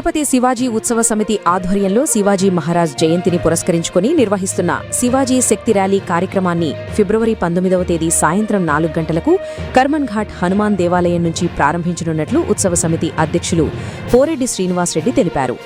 ఛత్రపతి శివాజీ ఉత్సవ సమితి ఆధ్వర్యంలో శివాజీ మహారాజ్ జయంతిని పురస్కరించుకుని నిర్వహిస్తున్న శివాజీ శక్తి ర్యాలీ కార్యక్రమాన్ని ఫిబ్రవరి 19వ తేదీ సాయంత్రం 4 గంటలకు కర్మన్ ఘాట్ హనుమాన్ దేవాలయం నుంచి ప్రారంభించనున్నట్లు ఉత్సవ సమితి అధ్యక్షులు పోరెడ్డి శ్రీనివాసరెడ్డి తెలిపారు.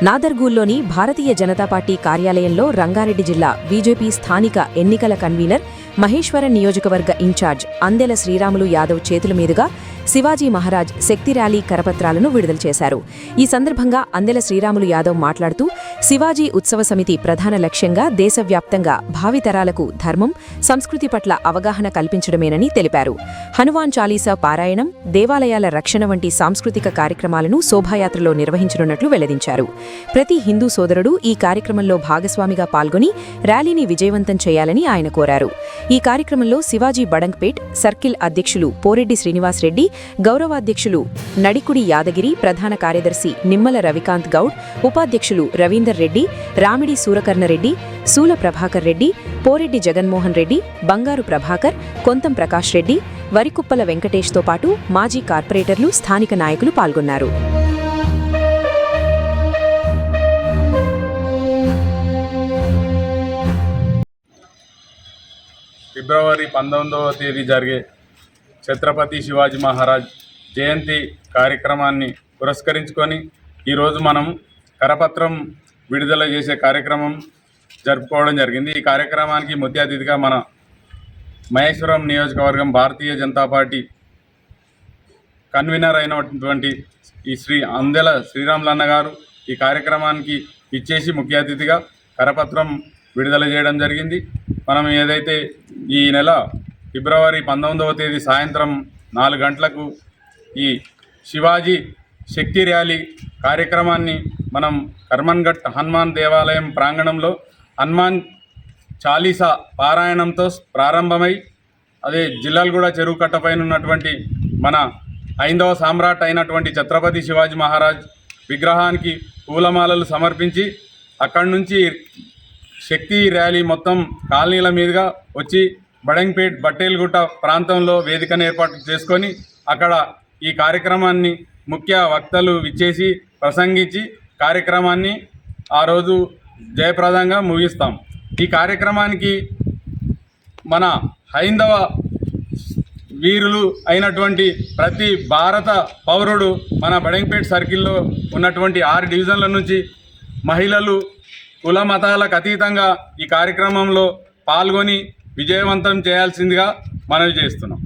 నాదర్గూల్లోని భారతీయ జనతా పార్టీ కార్యాలయంలో రంగారెడ్డి జిల్లా బీజేపీ స్థానిక ఎన్నికల కన్వీనర్ మహేశ్వరం నియోజకవర్గ ఇన్ఛార్జ్ అందెల శ్రీరాములు యాదవ్ చేతుల మీదుగా శివాజీ మహారాజ్ శక్తి ర్యాలీ కరపత్రాలను విడుదల చేశారు. ఈ సందర్భంగా అందెల శ్రీరాములు యాదవ్ మాట్లాడుతూ శివాజీ ఉత్సవ సమితి ప్రధాన లక్ష్యంగా దేశవ్యాప్తంగా భావితరాలకు ధర్మం, సంస్కృతి పట్ల అవగాహన కల్పించడమేనని తెలిపారు. హనుమాన్ చాలీసా పారాయణం, దేవాలయాల రక్షణ వంటి సాంస్కృతిక కార్యక్రమాలను శోభాయాత్రలో నిర్వహించనున్నట్లు వెల్లడించారు. ప్రతి హిందూ సోదరుడు ఈ కార్యక్రమంలో భాగస్వామిగా పాల్గొని ర్యాలీని విజయవంతం చేయాలని ఆయన కోరారు. ఈ కార్యక్రమంలో శివాజీ బడంగ్పేట్ సర్కిల్ అధ్యక్షులు పోరెడ్డి శ్రీనివాసరెడ్డి, గౌరవాధ్యక్షులు నడికుడి యాదగిరి, ప్రధాన కార్యదర్శి నిమ్మల రవికాంత్ గౌడ్, ఉపాధ్యక్షులు రవీందర్ రెడ్డి, రామిడి సూరకర్ణరెడ్డి, సూల ప్రభాకర్ రెడ్డి, పోరెడ్డి జగన్మోహన్ రెడ్డి, బంగారు ప్రభాకర్, కొంతం ప్రకాష్ రెడ్డి, వరికుప్పల వెంకటేష్తో పాటు మాజీ కార్పొరేటర్లు, స్థానిక నాయకులు పాల్గొన్నారు. ఫిబ్రవరి 19వ తేదీ జరిగే ఛత్రపతి శివాజీ మహారాజ్ జయంతి కార్యక్రమాన్ని పురస్కరించుకొని ఈరోజు మనం కరపత్రం విడుదల చేసే కార్యక్రమం జరుపుకోవడం జరిగింది. ఈ కార్యక్రమానికి ముఖ్య అతిథిగా మన మహేశ్వరం నియోజకవర్గం భారతీయ జనతా పార్టీ కన్వీనర్ అయినటువంటి ఈ శ్రీ అందెల శ్రీరాములన్న గారు ఈ కార్యక్రమానికి ఇచ్చేసి ముఖ్య అతిథిగా కరపత్రం విడుదల చేయడం జరిగింది. మనం ఏదైతే ఈ నెల ఫిబ్రవరి 19వ తేదీ సాయంత్రం 4 గంటలకు ఈ శివాజీ శక్తి ర్యాలీ కార్యక్రమాన్ని మనం కర్మన్ ఘట్ హనుమాన్ దేవాలయం ప్రాంగణంలో హనుమాన్ చాలీసా పారాయణంతో ప్రారంభమై అదే జిల్లాలగూడ చెరువు కట్టపైన ఉన్నటువంటి మన ఐదవ సామ్రాట్ అయినటువంటి ఛత్రపతి శివాజీ మహారాజ్ విగ్రహానికి పూలమాలలు సమర్పించి అక్కడి నుంచి శక్తి ర్యాలీ మొత్తం కాలనీల మీదుగా వచ్చి బడంగ్పేట్ బట్టేల్గుట్ట ప్రాంతంలో వేదికను ఏర్పాటు చేసుకొని అక్కడ ఈ కార్యక్రమాన్ని ముఖ్య వక్తలు విచ్చేసి ప్రసంగించి కార్యక్రమాన్ని ఆ రోజు జయప్రదంగా ముగిస్తాం. ఈ కార్యక్రమానికి మన హైందవ వీరులు అయినటువంటి ప్రతి భారత పౌరుడు మన బడంగ్పేట్ సర్కిల్లో ఉన్నటువంటి 6 డివిజన్ల నుంచి మహిళలు కుల మతాలకు అతీతంగా ఈ కార్యక్రమంలో పాల్గొని విజయవంతం చేయాల్సిందిగా మనవి చేస్తున్నాం.